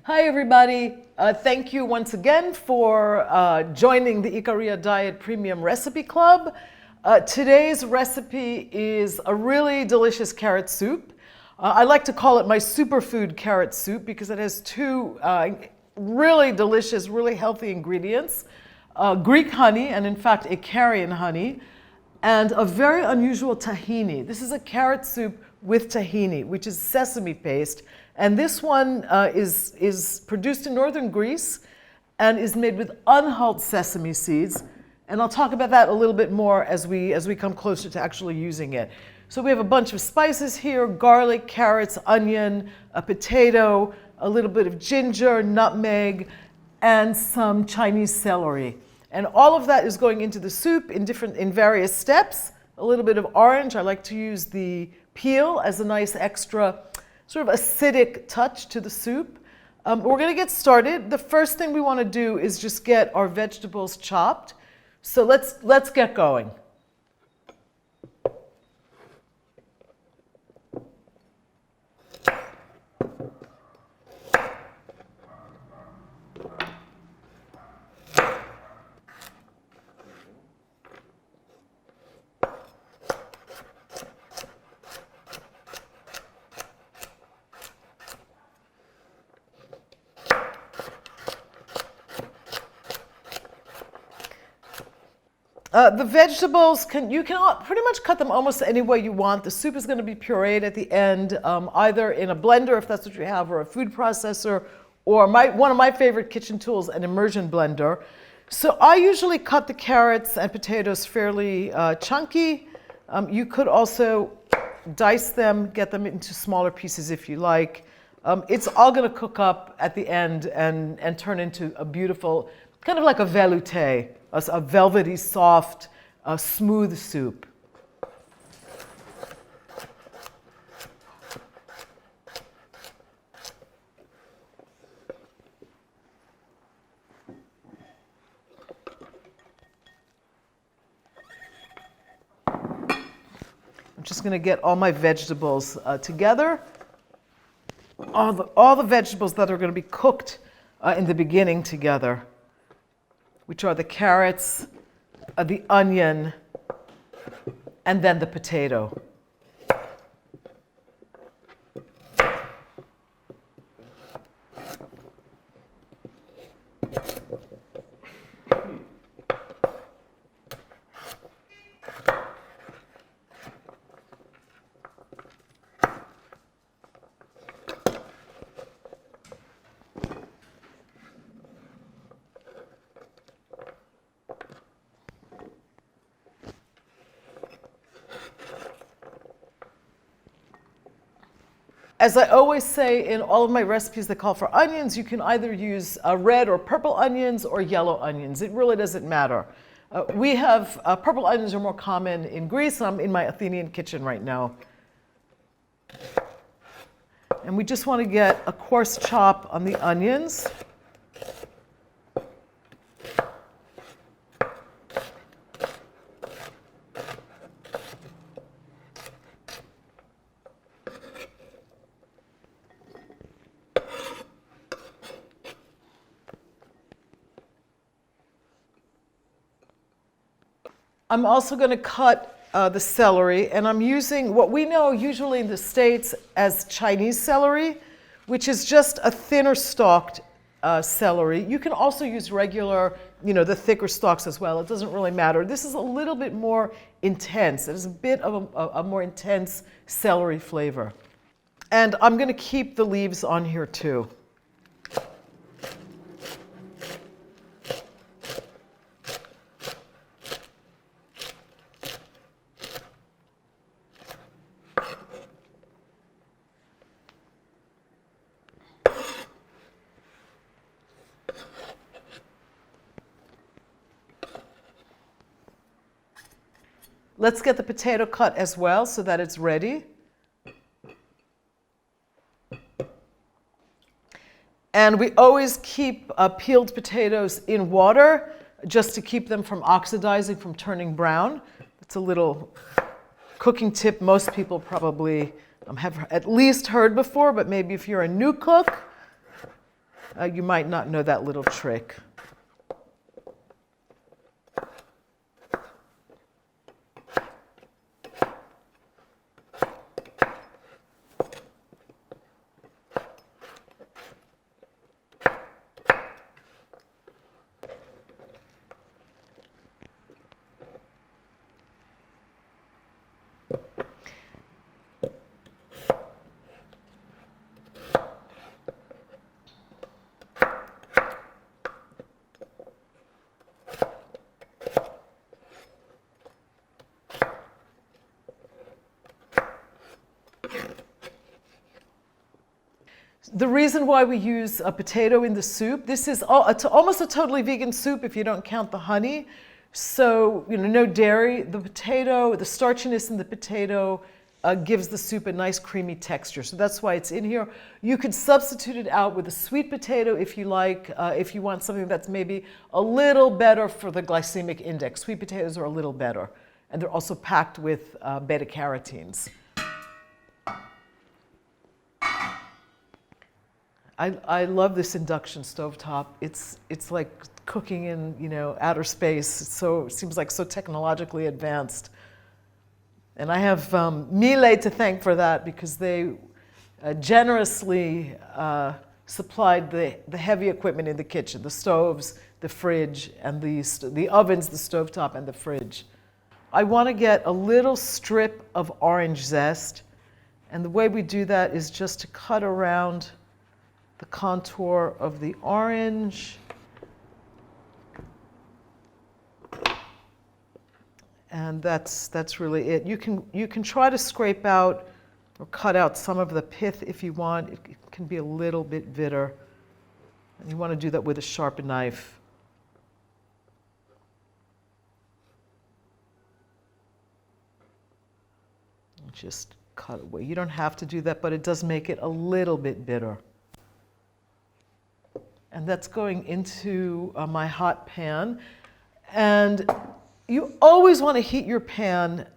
Hi everybody, thank you once again for joining the Ikaria Diet Premium Recipe Club. Today's recipe is a really delicious carrot soup. I like to call it my superfood carrot soup because it has two really delicious, really healthy ingredients. Greek honey, and in fact Icarian honey, and a very unusual tahini. This is a carrot soup with tahini, which is sesame paste. And this one is produced in northern Greece and is made with unhulled sesame seeds. And I'll talk about that a little bit more as we come closer to actually using it. So we have a bunch of spices here: garlic, carrots, onion, a potato, a little bit of ginger, nutmeg, and some Chinese celery. And all of that is going into the soup in various steps. A little bit of orange. I like to use the peel as a nice extra sort of acidic touch to the soup. We're going to get started. The first thing we want to do is just get our vegetables chopped. So let's get going. The vegetables, you can pretty much cut them almost any way you want. The soup is going to be pureed at the end, either in a blender if that's what you have, or a food processor, or one of my favorite kitchen tools, an immersion blender. So I usually cut the carrots and potatoes fairly chunky. You could also dice them, get them into smaller pieces if you like. It's all going to cook up at the end and turn into a beautiful, kind of like a velouté, a velvety, soft, smooth soup. I'm just going to get all my vegetables together. All the vegetables that are going to be cooked in the beginning together, which are the carrots, the onion, and then the potato. As I always say in all of my recipes that call for onions, you can either use red or purple onions or yellow onions. It really doesn't matter. We have purple onions are more common in Greece. I'm in my Athenian kitchen right now. And we just want to get a coarse chop on the onions. I'm also going to cut the celery, and I'm using what we know usually in the States as Chinese celery, which is just a thinner stalked celery. You can also use regular, the thicker stalks as well. It doesn't really matter. This is a little bit more intense. It is a bit of a more intense celery flavor. And I'm going to keep the leaves on here too. Let's get the potato cut as well so that it's ready. And we always keep peeled potatoes in water just to keep them from oxidizing, from turning brown. It's a little cooking tip most people probably have at least heard before, but maybe if you're a new cook, you might not know that little trick. The reason why we use a potato in the soup, this is almost a totally vegan soup if you don't count the honey. So, no dairy. The potato, the starchiness in the potato gives the soup a nice creamy texture. So that's why it's in here. You could substitute it out with a sweet potato if you like, if you want something that's maybe a little better for the glycemic index. Sweet potatoes are a little better. And they're also packed with beta-carotenes. I love this induction stovetop. It's like cooking in outer space. It seems like so technologically advanced. And I have Miele to thank for that because they generously supplied the heavy equipment in the kitchen, the stoves, the fridge, and the ovens, the stovetop, and the fridge. I want to get a little strip of orange zest. And the way we do that is just to cut around the contour of the orange. And that's really it. You can try to scrape out or cut out some of the pith if you want. It can be a little bit bitter. And you want to do that with a sharp knife. And just cut away. You don't have to do that, but it does make it a little bit bitter. And that's going into my hot pan. And you always want to heat your pan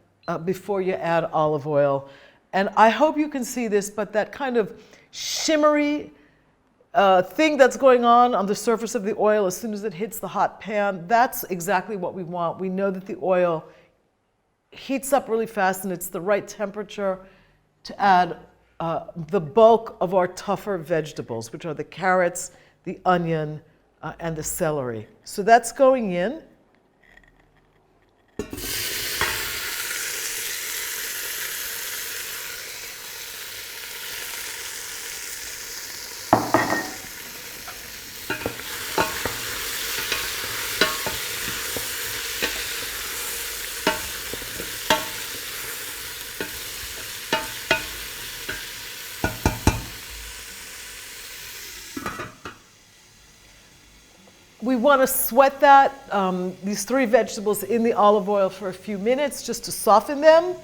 before you add olive oil. And I hope you can see this, but that kind of shimmery thing that's going on the surface of the oil as soon as it hits the hot pan, that's exactly what we want. We know that the oil heats up really fast and it's the right temperature to add the bulk of our tougher vegetables, which are the carrots, the onion, and the celery. So that's going in. We want to sweat these three vegetables in the olive oil for a few minutes just to soften them.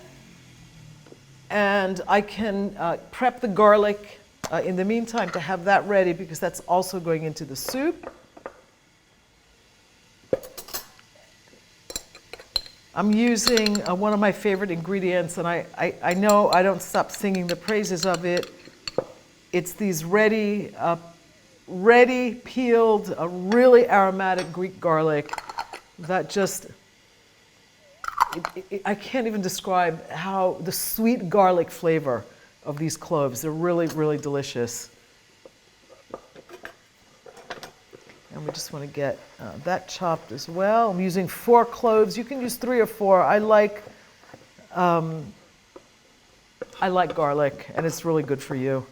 And I can prep the garlic in the meantime to have that ready because that's also going into the soup. I'm using one of my favorite ingredients, and I know I don't stop singing the praises of it. It's these ready peeled, really aromatic Greek garlic that just, I can't even describe how the sweet garlic flavor of these cloves. They're really, really delicious. And we just want to get that chopped as well. I'm using 4 cloves. You can use 3 or 4. I like garlic, and it's really good for you.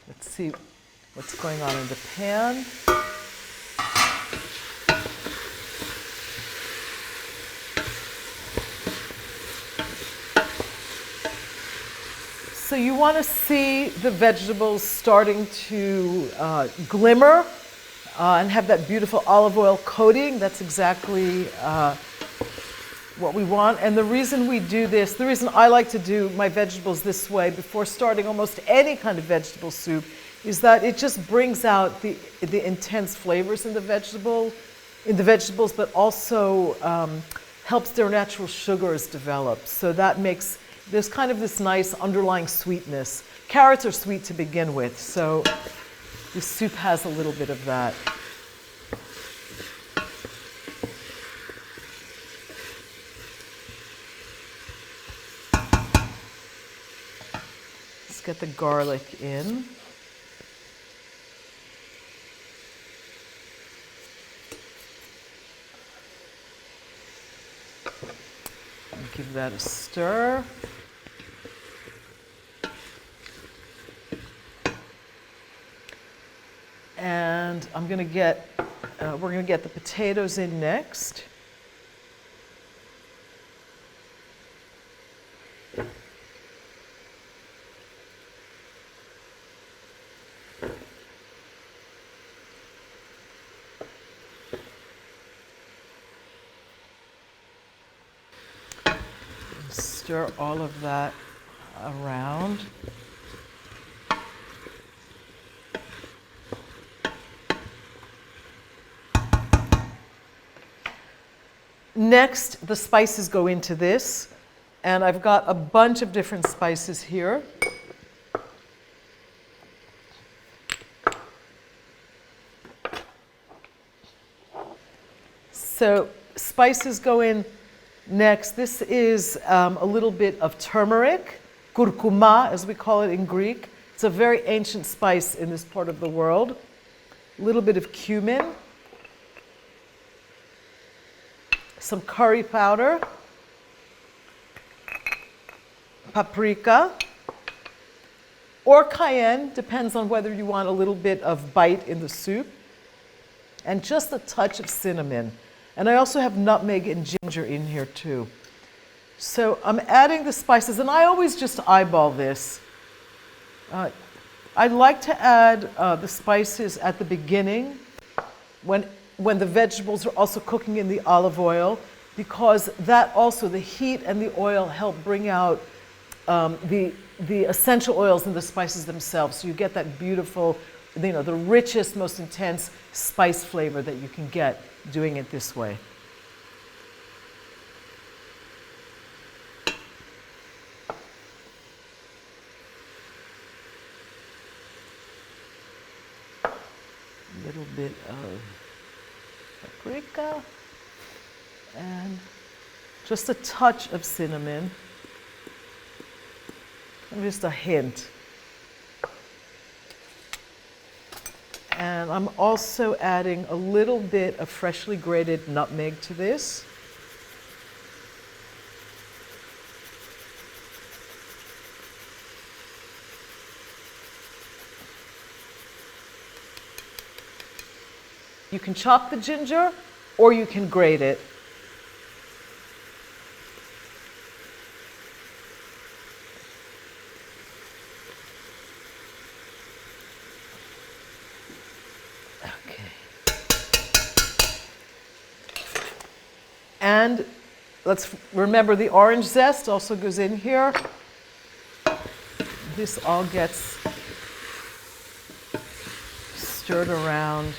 Let's see what's going on in the pan. So you want to see the vegetables starting to glimmer and have that beautiful olive oil coating. That's exactly what we want. And the reason we do this, the reason I like to do my vegetables this way before starting almost any kind of vegetable soup, is that it just brings out the intense flavors in the vegetables, but also helps their natural sugars develop. So that makes, there's kind of this nice underlying sweetness. Carrots are sweet to begin with, so this soup has a little bit of that. Let's get the garlic in. Give that a stir. And we're going to get the potatoes in next. Stir all of that around. Next, the spices go into this, and I've got a bunch of different spices here. So spices go in next. This is a little bit of turmeric, curcuma as we call it in Greek. It's a very ancient spice in this part of the world. A little bit of cumin, some curry powder, paprika, or cayenne, depends on whether you want a little bit of bite in the soup, and just a touch of cinnamon. And I also have nutmeg and ginger in here too. So I'm adding the spices, and I always just eyeball this. I like to add the spices at the beginning when the vegetables are also cooking in the olive oil, because that also, the heat and the oil help bring out the essential oils in the spices themselves. So you get that beautiful, the richest, most intense spice flavor that you can get doing it this way. A little bit of paprika and just a touch of cinnamon, and just a hint. And I'm also adding a little bit of freshly grated nutmeg to this. You can chop the ginger or you can grate it. And let's remember the orange zest also goes in here. This all gets stirred around.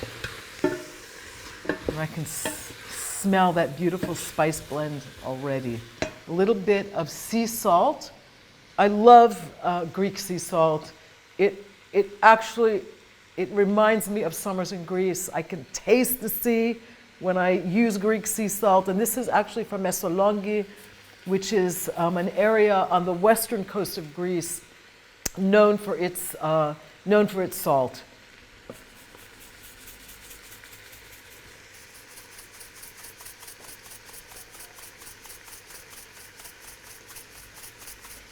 And I can smell that beautiful spice blend already. A little bit of sea salt. I love Greek sea salt. It reminds me of summers in Greece. I can taste the sea when I use Greek sea salt, and this is actually from Messalonghi, which is an area on the western coast of Greece known for its salt.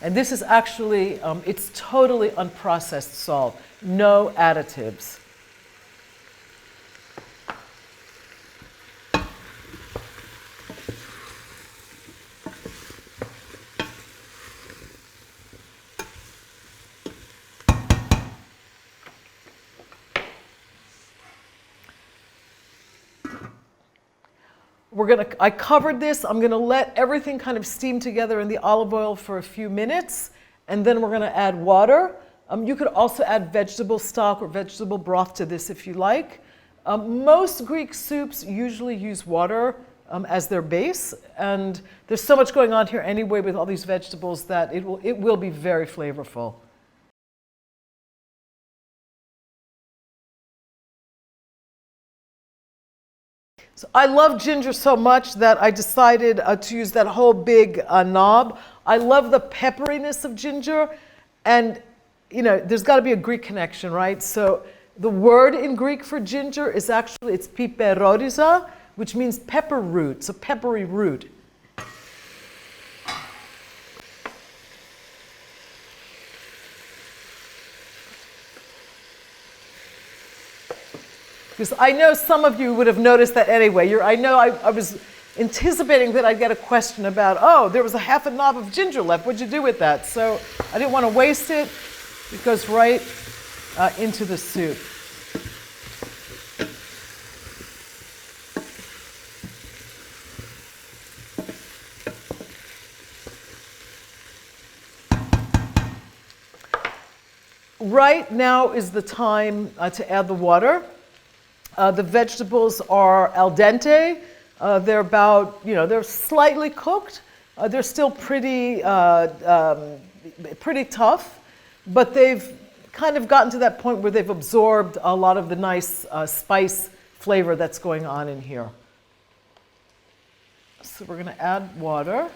And this is actually, it's totally unprocessed salt, no additives. I covered this. I'm gonna let everything kind of steam together in the olive oil for a few minutes, and then we're gonna add water. You could also add vegetable stock or vegetable broth to this if you like. Most Greek soups usually use water as their base, and there's so much going on here anyway with all these vegetables that it will be very flavorful. So I love ginger so much that I decided to use that whole big knob. I love the pepperiness of ginger, and you know, there's got to be a Greek connection, right? So the word in Greek for ginger is actually, it's piperoriza, which means pepper root, so peppery root. Because I know some of you would have noticed that anyway. I was anticipating that I'd get a question about, oh, there was a half a knob of ginger left. What'd you do with that? So I didn't want to waste it. It goes right into the soup. Right now is the time to add the water. The vegetables are al dente. They're about, they're slightly cooked. They're still pretty tough, but they've kind of gotten to that point where they've absorbed a lot of the nice spice flavor that's going on in here. So we're going to add water.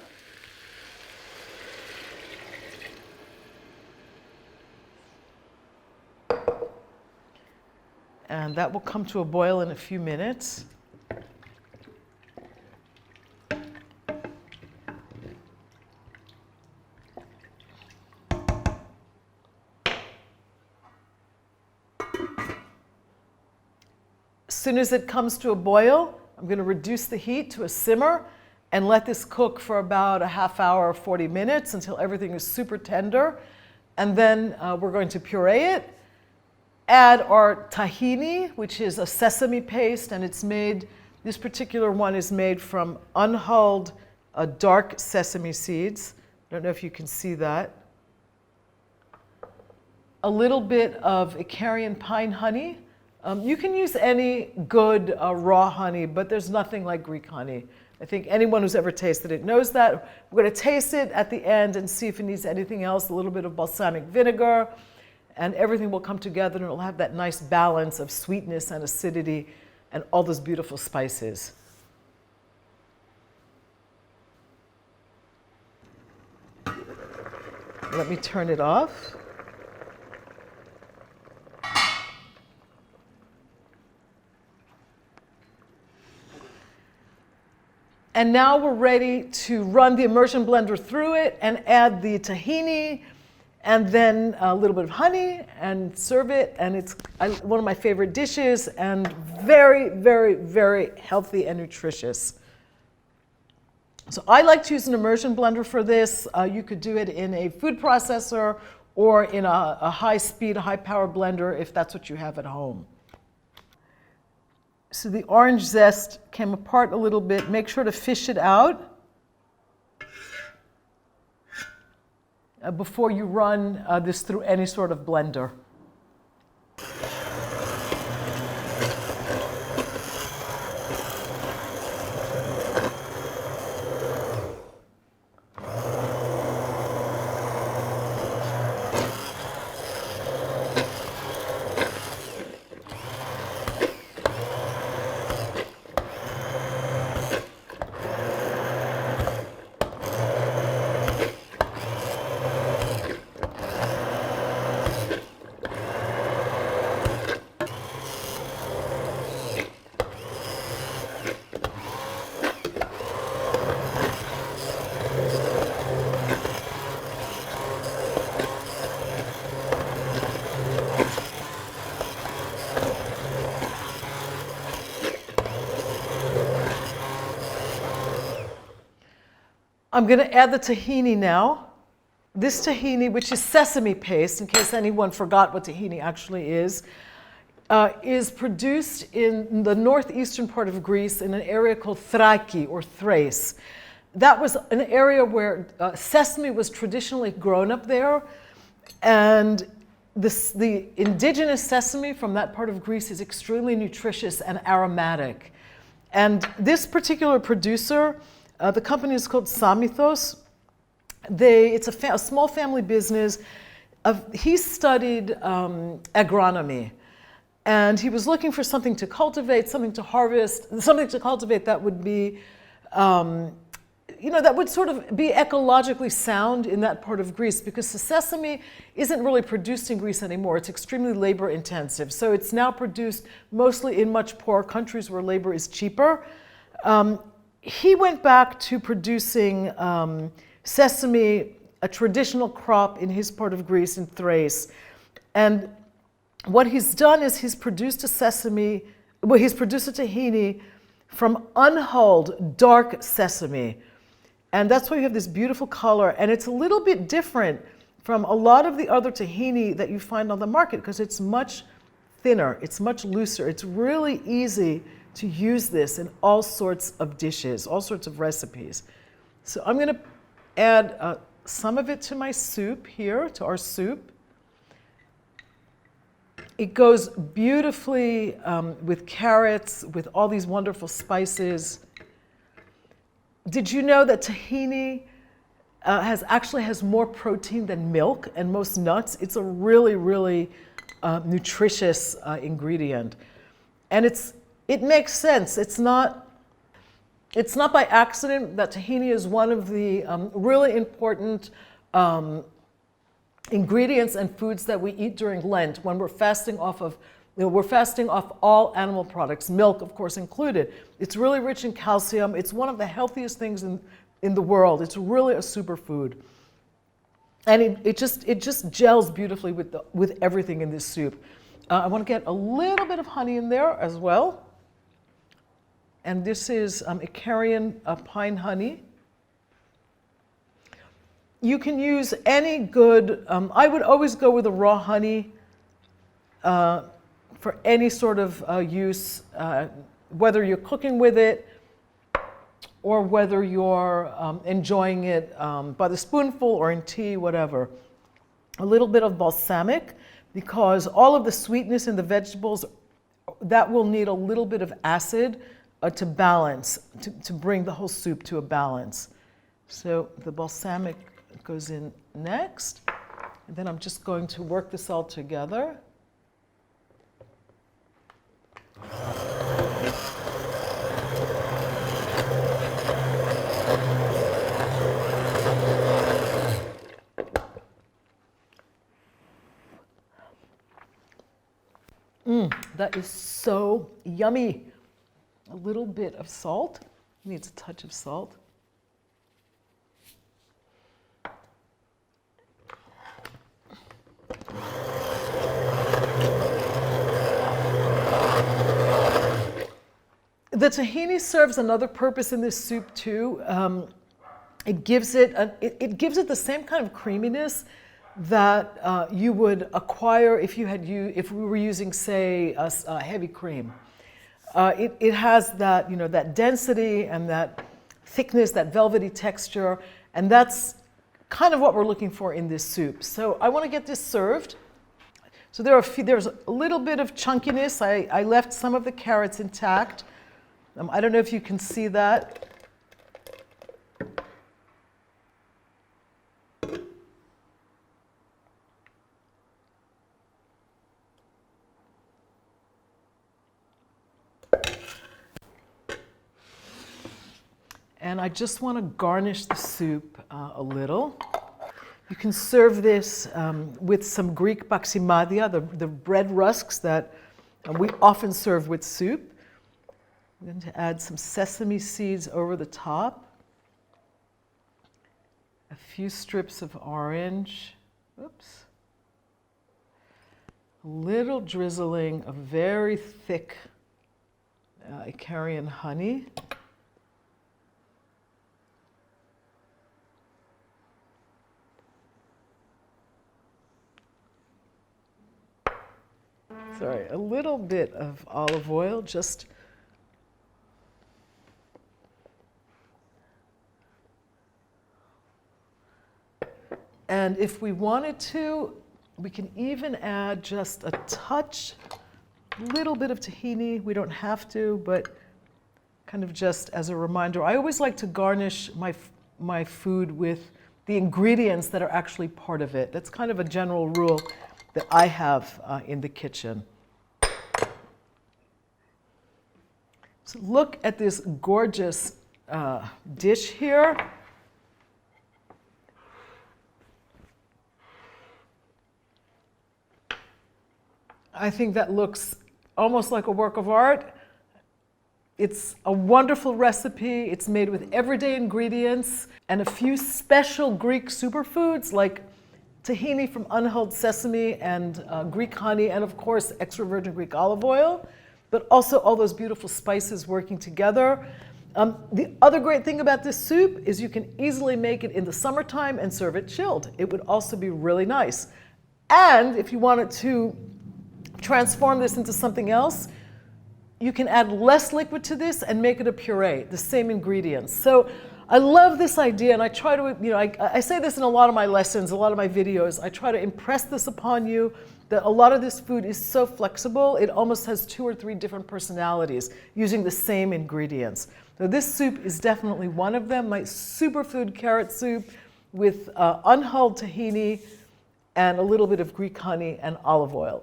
And that will come to a boil in a few minutes. As soon as it comes to a boil, I'm going to reduce the heat to a simmer and let this cook for about a half hour or 40 minutes until everything is super tender. And then we're going to puree it. Add our tahini, which is a sesame paste, and it's made, this particular one is made from unhulled dark sesame seeds. I don't know if you can see that. A little bit of Icarian pine honey. You can use any good raw honey, but there's nothing like Greek honey. I think anyone who's ever tasted it knows that. We're going to taste it at the end and see if it needs anything else, a little bit of balsamic vinegar. And everything will come together and it'll have that nice balance of sweetness and acidity and all those beautiful spices. Let me turn it off. And now we're ready to run the immersion blender through it and add the tahini, and then a little bit of honey and serve it. And it's one of my favorite dishes and very, very, very healthy and nutritious. So I like to use an immersion blender for this. You could do it in a food processor or in a high-speed, high-power blender if that's what you have at home. So the orange zest came apart a little bit. Make sure to fish it out before you run this through any sort of blender. I'm going to add the tahini now. This tahini, which is sesame paste, in case anyone forgot what tahini actually is, is produced in the northeastern part of Greece in an area called Thraki or Thrace. That was an area where sesame was traditionally grown up there, and the indigenous sesame from that part of Greece is extremely nutritious and aromatic. And this particular producer, the company is called Samithos. It's a small family business. He studied agronomy, and he was looking for something to cultivate, something to harvest, something to cultivate that would be, that would sort of be ecologically sound in that part of Greece, because the sesame isn't really produced in Greece anymore. It's extremely labor intensive. So it's now produced mostly in much poorer countries where labor is cheaper. He went back to producing sesame, a traditional crop in his part of Greece, in Thrace. And what he's done is he's produced a tahini from unhulled dark sesame. And that's why you have this beautiful color. And it's a little bit different from a lot of the other tahini that you find on the market, because it's much thinner, it's much looser. It's really easy to use this in all sorts of dishes, all sorts of recipes. So I'm going to add some of it to my soup here, to our soup. It goes beautifully with carrots, with all these wonderful spices. Did you know that tahini has more protein than milk and most nuts? It's a really, really nutritious ingredient. And it makes sense. It's not by accident that tahini is one of the really important ingredients and foods that we eat during Lent when we're fasting off all animal products, milk of course included. It's really rich in calcium. It's one of the healthiest things in the world. It's really a superfood. And it just gels beautifully with everything in this soup. I want to get a little bit of honey in there as well. And this is Icarian pine honey. You can use any good, I would always go with a raw honey for any sort of use, whether you're cooking with it or whether you're enjoying it by the spoonful or in tea, whatever. A little bit of balsamic, because all of the sweetness in the vegetables, that will need a little bit of acid to balance, to bring the whole soup to a balance. So the balsamic goes in next. And then I'm just going to work this all together. That is so yummy. A little bit of salt. Needs a touch of salt. The tahini serves another purpose in this soup too. It gives it the same kind of creaminess that you would acquire if we were using, say, a heavy cream. It has that, that density and that thickness, that velvety texture, and that's kind of what we're looking for in this soup. So I want to get this served. So there's a little bit of chunkiness. I left some of the carrots intact. I don't know if you can see that. And I just want to garnish the soup a little. You can serve this with some Greek paximadia, the bread rusks that we often serve with soup. I'm going to add some sesame seeds over the top. A few strips of orange. Oops. A little drizzling of very thick Icarian honey. sorry, a little bit of olive oil, just and if we wanted to, we can even add just a touch, little bit of tahini. We don't have to, but kind of just as a reminder. I always like to garnish my food with the ingredients that are actually part of it. That's kind of a general rule that I have in the kitchen. So look at this gorgeous dish here. I think that looks almost like a work of art. It's a wonderful recipe. It's made with everyday ingredients and a few special Greek superfoods like tahini from unhulled sesame and Greek honey, and of course extra virgin Greek olive oil, but also all those beautiful spices working together. The other great thing about this soup is you can easily make it in the summertime and serve it chilled. It would also be really nice. And if you wanted to transform this into something else, you can add less liquid to this and make it a puree, the same ingredients. So I love this idea, and I try to, I say this in a lot of my lessons, a lot of my videos. I try to impress this upon you, that a lot of this food is so flexible, it almost has 2 or 3 different personalities using the same ingredients. So this soup is definitely one of them, my superfood carrot soup with unhulled tahini and a little bit of Greek honey and olive oil.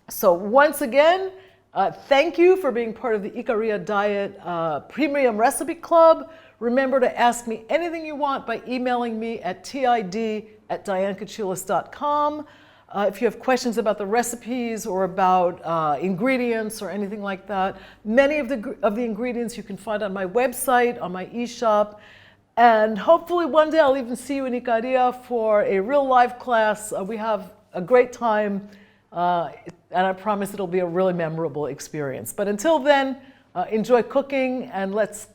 So once again, thank you for being part of the Ikaria Diet Premium Recipe Club. Remember to ask me anything you want by emailing me at tid@dianekachilas.com. If you have questions about the recipes or about ingredients or anything like that, many of the ingredients you can find on my website, on my e-shop. And hopefully one day I'll even see you in Ikaria for a real live class. We have a great time. And I promise it'll be a really memorable experience. But until then, enjoy cooking, and let's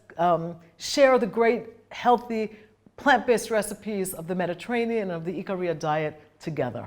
share the great, healthy, plant-based recipes of the Mediterranean and of the Ikaria diet together.